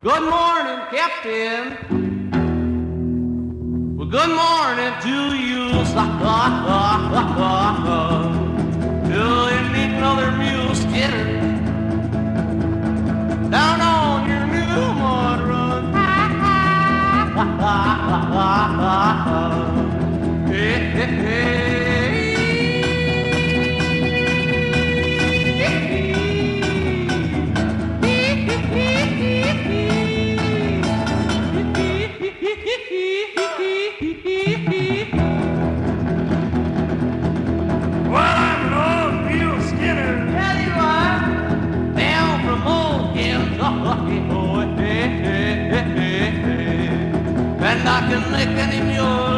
Good morning, Captain. Well, good morning to you. Do you need another mule skinner down on your new mud run? Hey, hey, hey. Well, I'm an old mule skinner. Yeah, you are. Down from old Kentucky. Oh, hey, hey, hey, hey, hey. And I can lick any mule